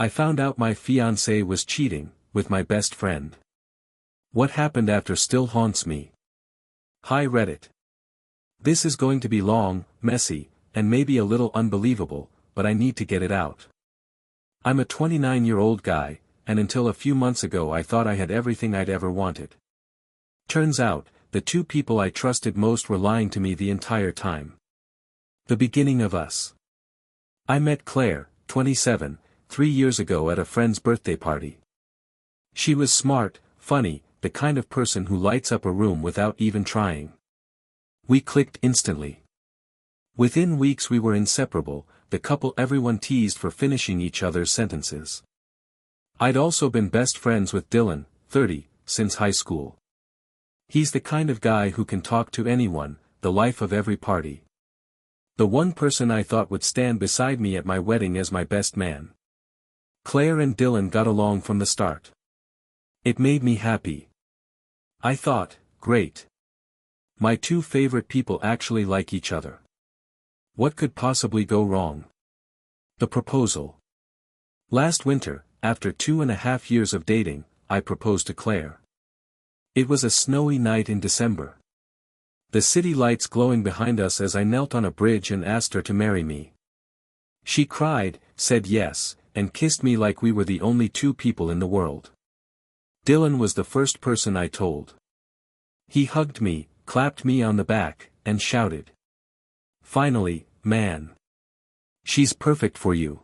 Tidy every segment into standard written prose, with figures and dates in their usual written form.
I found out my fiancé was cheating with my best friend. What happened after still haunts me. Hi Reddit. This is going to be long, messy, and maybe a little unbelievable, but I need to get it out. I'm a 29-year-old guy, and until a few months ago I thought I had everything I'd ever wanted. Turns out, the two people I trusted most were lying to me the entire time. The beginning of us. I met Claire, 27, 3 years ago at a friend's birthday party. She was smart, funny, the kind of person who lights up a room without even trying. We clicked instantly. Within weeks we were inseparable, the couple everyone teased for finishing each other's sentences. I'd also been best friends with Dylan, 30, since high school. He's the kind of guy who can talk to anyone, the life of every party. The one person I thought would stand beside me at my wedding as my best man. Claire and Dylan got along from the start. It made me happy. I thought, great. My two favorite people actually like each other. What could possibly go wrong? The proposal. Last winter, after 2.5 years of dating, I proposed to Claire. It was a snowy night in December. The city lights glowing behind us as I knelt on a bridge and asked her to marry me. She cried, said yes, and kissed me like we were the only two people in the world. Dylan was the first person I told. He hugged me, clapped me on the back, and shouted. Finally, man. She's perfect for you.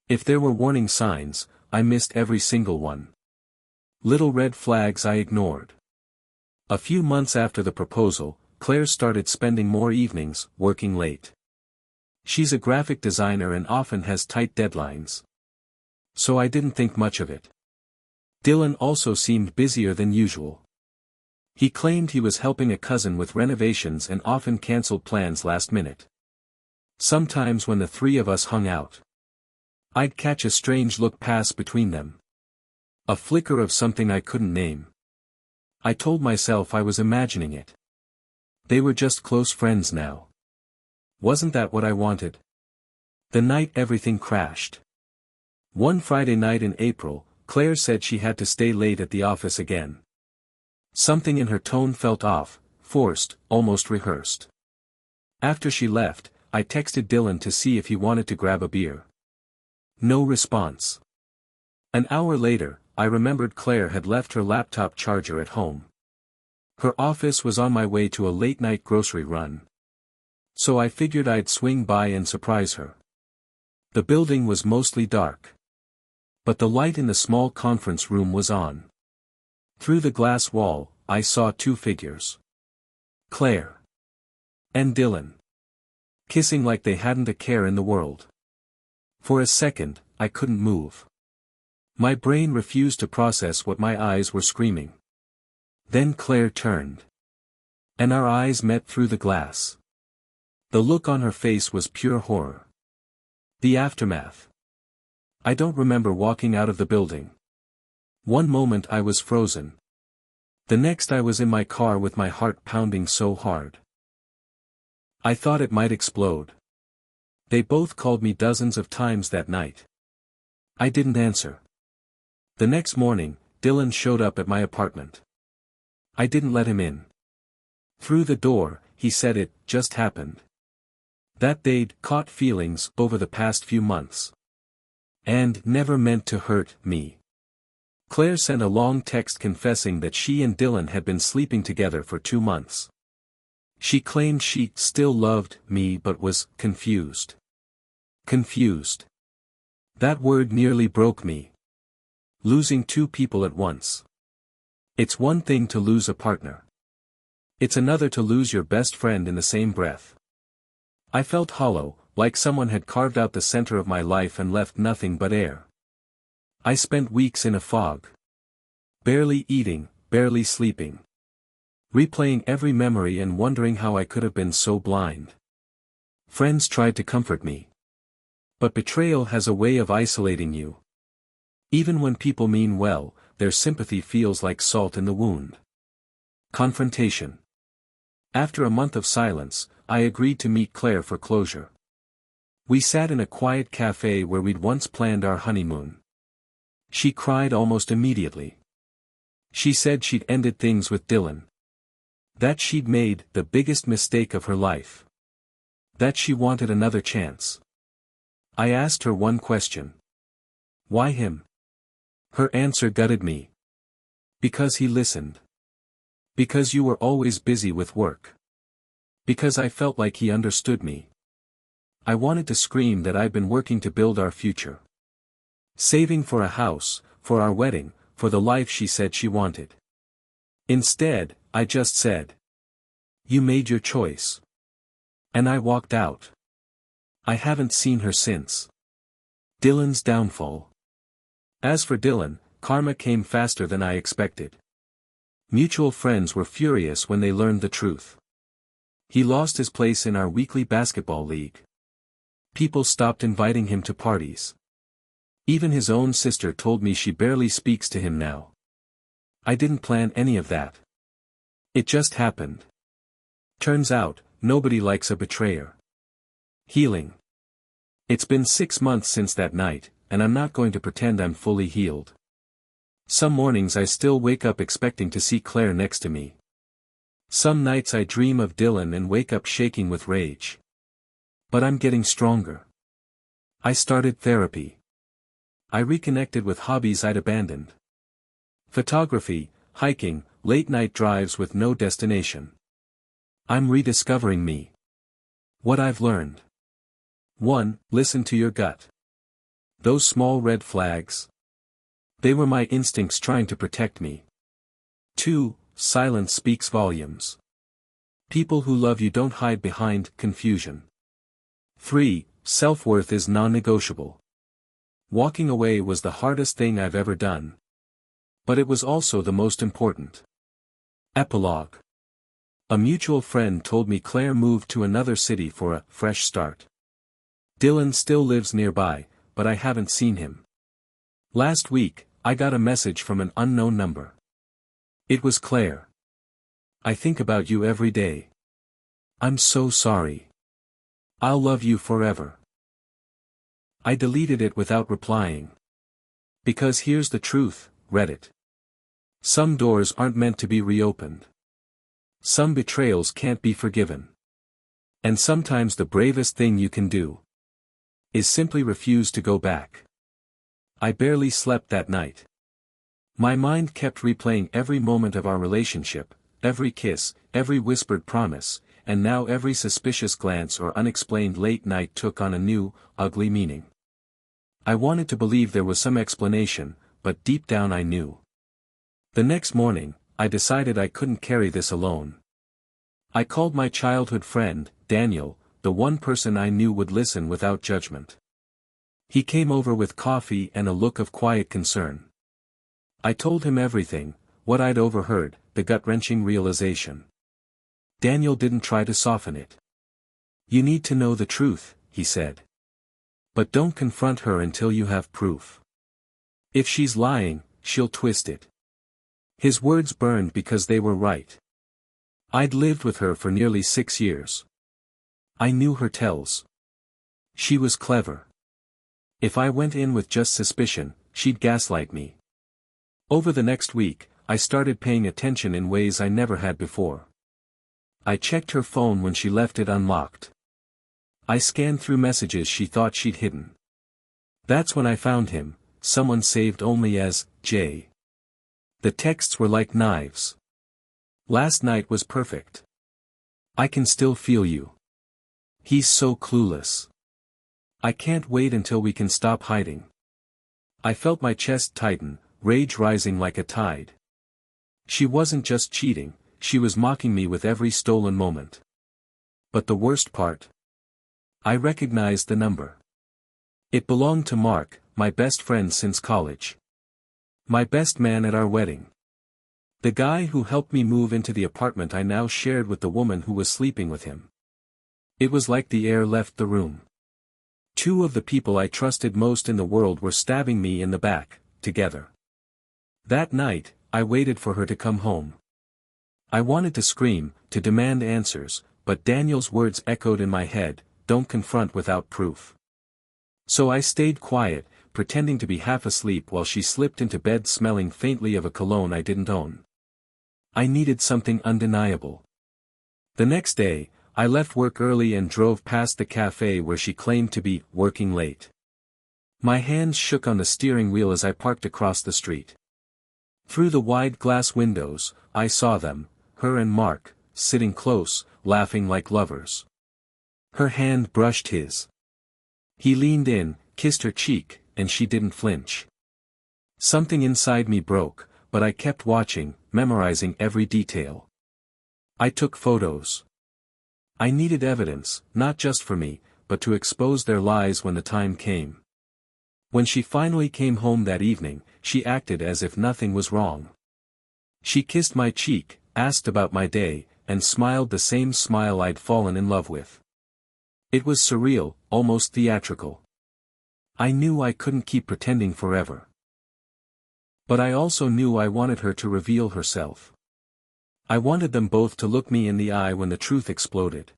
If there were warning signs, I missed every single one. Little red flags I ignored. A few months after the proposal, Claire started spending more evenings, working late. She's a graphic designer and often has tight deadlines. So I didn't think much of it. Dylan also seemed busier than usual. He claimed he was helping a cousin with renovations and often cancelled plans last minute. Sometimes when the three of us hung out, I'd catch a strange look pass between them. A flicker of something I couldn't name. I told myself I was imagining it. They were just close friends now. Wasn't that what I wanted? The night everything crashed. One Friday night in April, Claire said she had to stay late at the office again. Something in her tone felt off, forced, almost rehearsed. After she left, I texted Dylan to see if he wanted to grab a beer. No response. An hour later, I remembered Claire had left her laptop charger at home. Her office was on my way to a late-night grocery run. So I figured I'd swing by and surprise her. The building was mostly dark. But the light in the small conference room was on. Through the glass wall, I saw two figures. Claire. And Dylan. Kissing like they hadn't a care in the world. For a second, I couldn't move. My brain refused to process what my eyes were screaming. Then Claire turned. And our eyes met through the glass. The look on her face was pure horror. The aftermath. I don't remember walking out of the building. One moment I was frozen. The next I was in my car with my heart pounding so hard. I thought it might explode. They both called me dozens of times that night. I didn't answer. The next morning, Dylan showed up at my apartment. I didn't let him in. Through the door, he said it just happened. That they'd caught feelings over the past few months. And never meant to hurt me. Claire sent a long text confessing that she and Dylan had been sleeping together for 2 months. She claimed she still loved me but was confused. Confused. That word nearly broke me. Losing two people at once. It's one thing to lose a partner. It's another to lose your best friend in the same breath. I felt hollow, like someone had carved out the center of my life and left nothing but air. I spent weeks in a fog. Barely eating, barely sleeping. Replaying every memory and wondering how I could have been so blind. Friends tried to comfort me. But betrayal has a way of isolating you. Even when people mean well, their sympathy feels like salt in the wound. Confrontation. After a month of silence, I agreed to meet Claire for closure. We sat in a quiet cafe where we'd once planned our honeymoon. She cried almost immediately. She said she'd ended things with Dylan. That she'd made the biggest mistake of her life. That she wanted another chance. I asked her one question. Why him? Her answer gutted me. Because he listened. Because you were always busy with work. Because I felt like he understood me. I wanted to scream that I'd been working to build our future. Saving for a house, for our wedding, for the life she said she wanted. Instead, I just said. You made your choice. And I walked out. I haven't seen her since. Dylan's downfall. As for Dylan, karma came faster than I expected. Mutual friends were furious when they learned the truth. He lost his place in our weekly basketball league. People stopped inviting him to parties. Even his own sister told me she barely speaks to him now. I didn't plan any of that. It just happened. Turns out, nobody likes a betrayer. Healing. It's been 6 months since that night, and I'm not going to pretend I'm fully healed. Some mornings I still wake up expecting to see Claire next to me. Some nights I dream of Dylan and wake up shaking with rage. But I'm getting stronger. I started therapy. I reconnected with hobbies I'd abandoned. Photography, hiking, late-night drives with no destination. I'm rediscovering me. What I've learned. 1. Listen to your gut. Those small red flags. They were my instincts trying to protect me. 2. Silence speaks volumes. People who love you don't hide behind confusion. 3. Self-worth is non-negotiable. Walking away was the hardest thing I've ever done. But it was also the most important. Epilogue. A mutual friend told me Claire moved to another city for a fresh start. Dylan still lives nearby, but I haven't seen him. Last week, I got a message from an unknown number. It was Claire. I think about you every day. I'm so sorry. I'll love you forever. I deleted it without replying. Because here's the truth, Reddit. Some doors aren't meant to be reopened. Some betrayals can't be forgiven. And sometimes the bravest thing you can do is simply refuse to go back. I barely slept that night. My mind kept replaying every moment of our relationship, every kiss, every whispered promise, and now every suspicious glance or unexplained late night took on a new, ugly meaning. I wanted to believe there was some explanation, but deep down I knew. The next morning, I decided I couldn't carry this alone. I called my childhood friend, Daniel, the one person I knew would listen without judgment. He came over with coffee and a look of quiet concern. I told him everything, what I'd overheard, the gut-wrenching realization. Daniel didn't try to soften it. You need to know the truth, he said. But don't confront her until you have proof. If she's lying, she'll twist it. His words burned because they were right. I'd lived with her for nearly 6 years. I knew her tells. She was clever. If I went in with just suspicion, she'd gaslight me. Over the next week, I started paying attention in ways I never had before. I checked her phone when she left it unlocked. I scanned through messages she thought she'd hidden. That's when I found him, someone saved only as J. The texts were like knives. Last night was perfect. I can still feel you. He's so clueless. I can't wait until we can stop hiding. I felt my chest tighten, rage rising like a tide. She wasn't just cheating, she was mocking me with every stolen moment. But the worst part? I recognized the number. It belonged to Mark, my best friend since college. My best man at our wedding. The guy who helped me move into the apartment I now shared with the woman who was sleeping with him. It was like the air left the room. 2 of the people I trusted most in the world were stabbing me in the back, together. That night, I waited for her to come home. I wanted to scream, to demand answers, but Daniel's words echoed in my head, don't confront without proof. So I stayed quiet, pretending to be half asleep while she slipped into bed smelling faintly of a cologne I didn't own. I needed something undeniable. The next day, I left work early and drove past the cafe where she claimed to be working late. My hands shook on the steering wheel as I parked across the street. Through the wide glass windows, I saw them, her and Mark, sitting close, laughing like lovers. Her hand brushed his. He leaned in, kissed her cheek, and she didn't flinch. Something inside me broke, but I kept watching, memorizing every detail. I took photos. I needed evidence, not just for me, but to expose their lies when the time came. When she finally came home that evening, she acted as if nothing was wrong. She kissed my cheek, asked about my day, and smiled the same smile I'd fallen in love with. It was surreal, almost theatrical. I knew I couldn't keep pretending forever. But I also knew I wanted her to reveal herself. I wanted them both to look me in the eye when the truth exploded.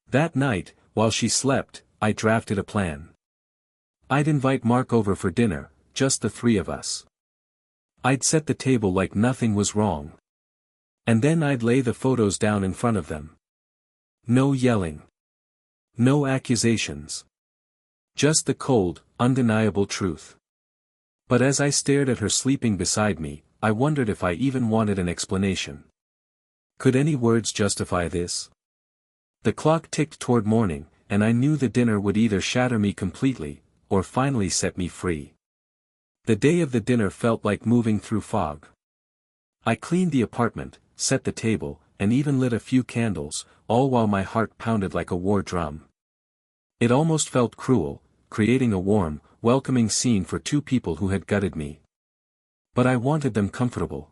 That night, while she slept, I drafted a plan. I'd invite Mark over for dinner, just the three of us. I'd set the table like nothing was wrong. And then I'd lay the photos down in front of them. No yelling. No accusations. Just the cold, undeniable truth. But as I stared at her sleeping beside me, I wondered if I even wanted an explanation. Could any words justify this? The clock ticked toward morning, and I knew the dinner would either shatter me completely, or finally set me free. The day of the dinner felt like moving through fog. I cleaned the apartment, set the table, and even lit a few candles, all while my heart pounded like a war drum. It almost felt cruel, creating a warm, welcoming scene for two people who had gutted me. But I wanted them comfortable.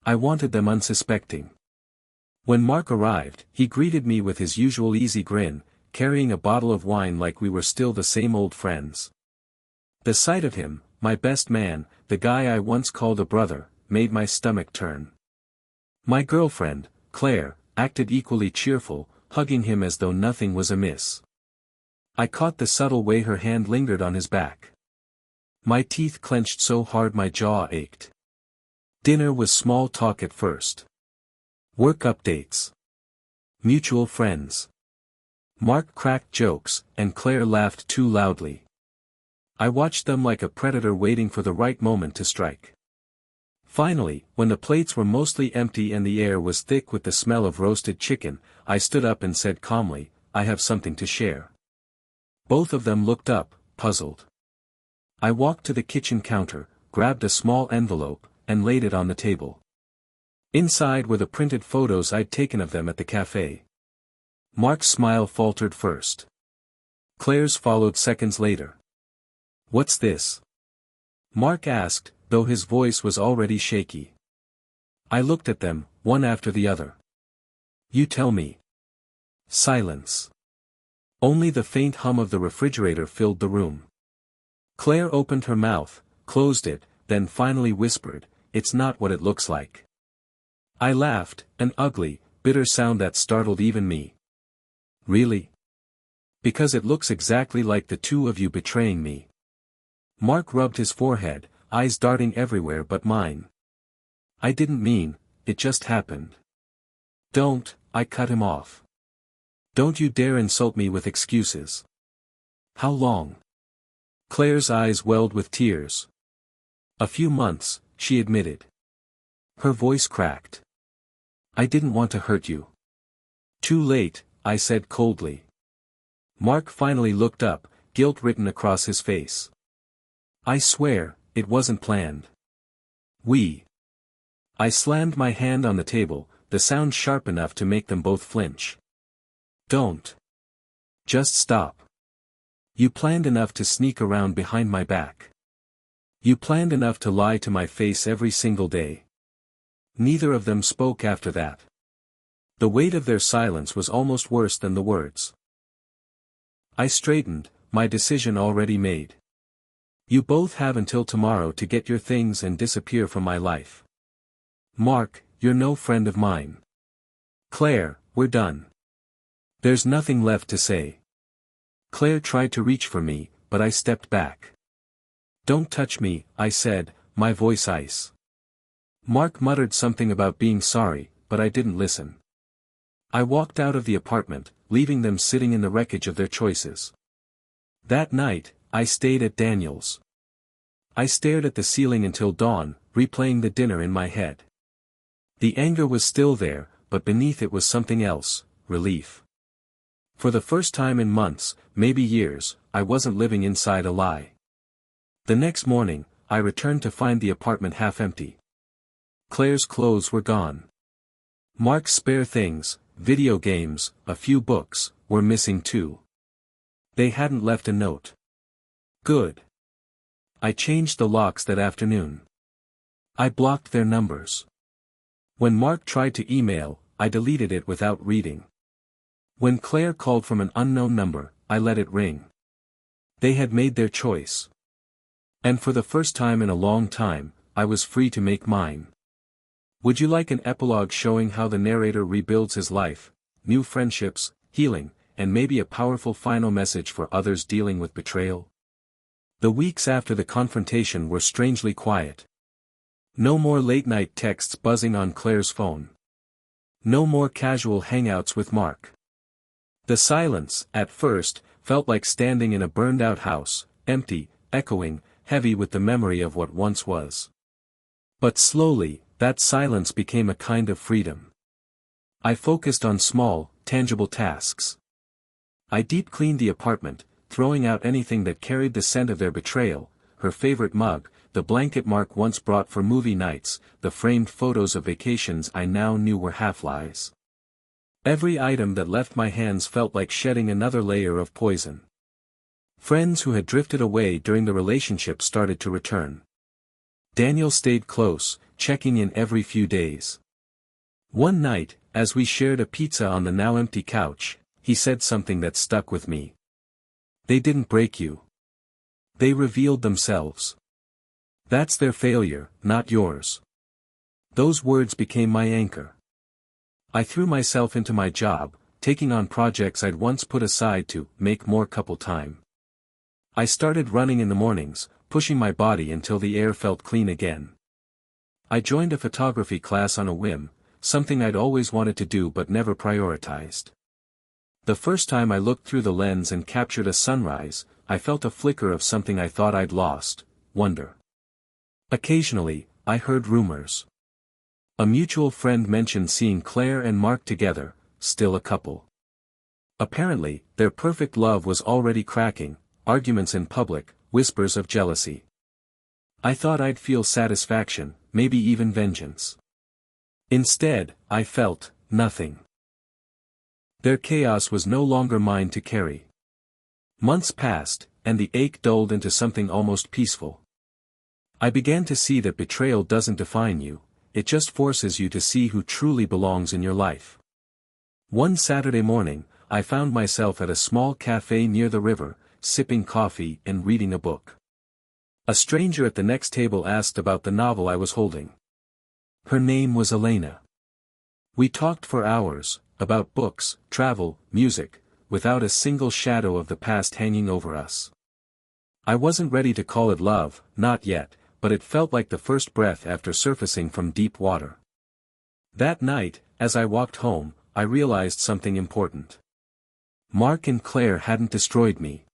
I wanted them unsuspecting. When Mark arrived, he greeted me with his usual easy grin, carrying a bottle of wine like we were still the same old friends. The sight of him, my best man, the guy I once called a brother, made my stomach turn. My girlfriend, Claire, acted equally cheerful, hugging him as though nothing was amiss. I caught the subtle way her hand lingered on his back. My teeth clenched so hard my jaw ached. Dinner was small talk at first. Work updates. Mutual friends. Mark cracked jokes, and Claire laughed too loudly. I watched them like a predator waiting for the right moment to strike. Finally, when the plates were mostly empty and the air was thick with the smell of roasted chicken, I stood up and said calmly, "I have something to share." Both of them looked up, puzzled. I walked to the kitchen counter, grabbed a small envelope, and laid it on the table. Inside were the printed photos I'd taken of them at the cafe. Mark's smile faltered first. Claire's followed seconds later. "What's this?" Mark asked, though his voice was already shaky. I looked at them, one after the other. "You tell me." Silence. Only the faint hum of the refrigerator filled the room. Claire opened her mouth, closed it, then finally whispered, "It's not what it looks like." I laughed, an ugly, bitter sound that startled even me. "Really?" "Because it looks exactly like the two of you betraying me." Mark rubbed his forehead, eyes darting everywhere but mine. "I didn't mean, it just happened." "Don't," I cut him off. "Don't you dare insult me with excuses." "How long?" Claire's eyes welled with tears. "A few months," she admitted. Her voice cracked. "I didn't want to hurt you." "Too late," I said coldly. Mark finally looked up, guilt written across his face. "I swear, it wasn't planned." I slammed my hand on the table, the sound sharp enough to make them both flinch. "Don't. Just stop. You planned enough to sneak around behind my back. You planned enough to lie to my face every single day." Neither of them spoke after that. The weight of their silence was almost worse than the words. I straightened, my decision already made. "You both have until tomorrow to get your things and disappear from my life. Mark, you're no friend of mine. Claire, we're done. There's nothing left to say." Claire tried to reach for me, but I stepped back. "Don't touch me," I said, my voice ice. Mark muttered something about being sorry, but I didn't listen. I walked out of the apartment, leaving them sitting in the wreckage of their choices. That night, I stayed at Daniel's. I stared at the ceiling until dawn, replaying the dinner in my head. The anger was still there, but beneath it was something else, relief. For the first time in months, maybe years, I wasn't living inside a lie. The next morning, I returned to find the apartment half empty. Claire's clothes were gone. Mark's spare things, video games, a few books, were missing too. They hadn't left a note. Good. I changed the locks that afternoon. I blocked their numbers. When Mark tried to email, I deleted it without reading. When Claire called from an unknown number, I let it ring. They had made their choice. And for the first time in a long time, I was free to make mine. Would you like an epilogue showing how the narrator rebuilds his life, new friendships, healing, and maybe a powerful final message for others dealing with betrayal? The weeks after the confrontation were strangely quiet. No more late-night texts buzzing on Claire's phone. No more casual hangouts with Mark. The silence, at first, felt like standing in a burned-out house, empty, echoing, heavy with the memory of what once was. But slowly, that silence became a kind of freedom. I focused on small, tangible tasks. I deep-cleaned the apartment, throwing out anything that carried the scent of their betrayal, her favorite mug, the blanket Mark once brought for movie nights, the framed photos of vacations I now knew were half-lies. Every item that left my hands felt like shedding another layer of poison. Friends who had drifted away during the relationship started to return. Daniel stayed close, checking in every few days. One night, as we shared a pizza on the now empty couch, he said something that stuck with me. "They didn't break you. They revealed themselves. That's their failure, not yours." Those words became my anchor. I threw myself into my job, taking on projects I'd once put aside to make more couple time. I started running in the mornings, pushing my body until the air felt clean again. I joined a photography class on a whim, something I'd always wanted to do but never prioritized. The first time I looked through the lens and captured a sunrise, I felt a flicker of something I thought I'd lost, wonder. Occasionally, I heard rumors. A mutual friend mentioned seeing Claire and Mark together, still a couple. Apparently, their perfect love was already cracking, arguments in public, whispers of jealousy. I thought I'd feel satisfaction, maybe even vengeance. Instead, I felt nothing. Their chaos was no longer mine to carry. Months passed, and the ache dulled into something almost peaceful. I began to see that betrayal doesn't define you, it just forces you to see who truly belongs in your life. One Saturday morning, I found myself at a small cafe near the river, sipping coffee and reading a book. A stranger at the next table asked about the novel I was holding. Her name was Elena. We talked for hours, about books, travel, music, without a single shadow of the past hanging over us. I wasn't ready to call it love, not yet, but it felt like the first breath after surfacing from deep water. That night, as I walked home, I realized something important. Mark and Claire hadn't destroyed me.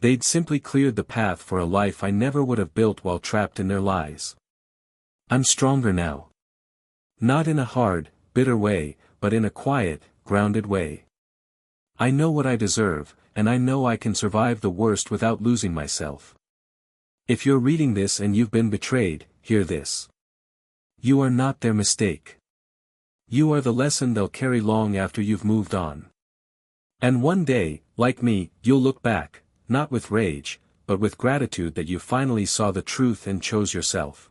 They'd simply cleared the path for a life I never would have built while trapped in their lies. I'm stronger now. Not in a hard, bitter way, but in a quiet, grounded way. I know what I deserve, and I know I can survive the worst without losing myself. If you're reading this and you've been betrayed, hear this. You are not their mistake. You are the lesson they'll carry long after you've moved on. And one day, like me, you'll look back, not with rage, but with gratitude that you finally saw the truth and chose yourself.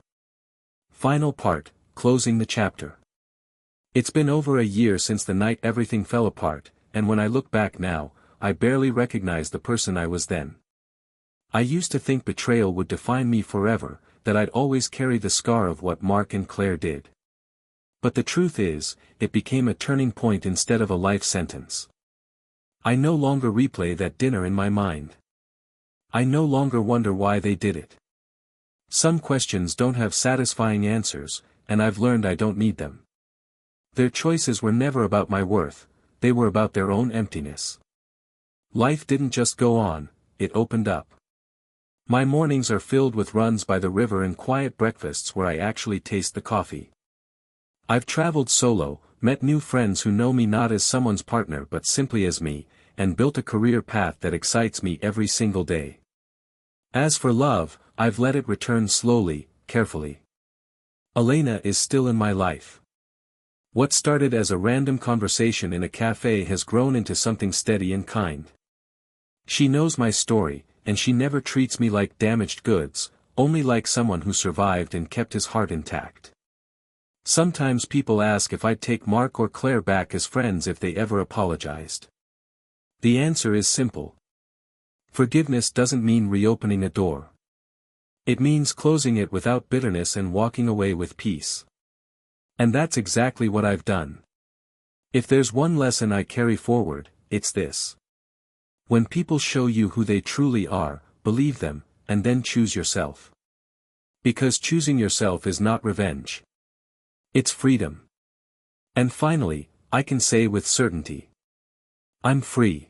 Final part, closing the chapter. It's been over a year since the night everything fell apart, and when I look back now, I barely recognize the person I was then. I used to think betrayal would define me forever, that I'd always carry the scar of what Mark and Claire did. But the truth is, it became a turning point instead of a life sentence. I no longer replay that dinner in my mind. I no longer wonder why they did it. Some questions don't have satisfying answers, and I've learned I don't need them. Their choices were never about my worth, they were about their own emptiness. Life didn't just go on, it opened up. My mornings are filled with runs by the river and quiet breakfasts where I actually taste the coffee. I've traveled solo, met new friends who know me not as someone's partner but simply as me, and built a career path that excites me every single day. As for love, I've let it return slowly, carefully. Elena is still in my life. What started as a random conversation in a cafe has grown into something steady and kind. She knows my story, and she never treats me like damaged goods, only like someone who survived and kept his heart intact. Sometimes people ask if I'd take Mark or Claire back as friends if they ever apologized. The answer is simple. Forgiveness doesn't mean reopening a door. It means closing it without bitterness and walking away with peace. And that's exactly what I've done. If there's one lesson I carry forward, it's this. When people show you who they truly are, believe them, and then choose yourself. Because choosing yourself is not revenge. It's freedom. And finally, I can say with certainty. I'm free.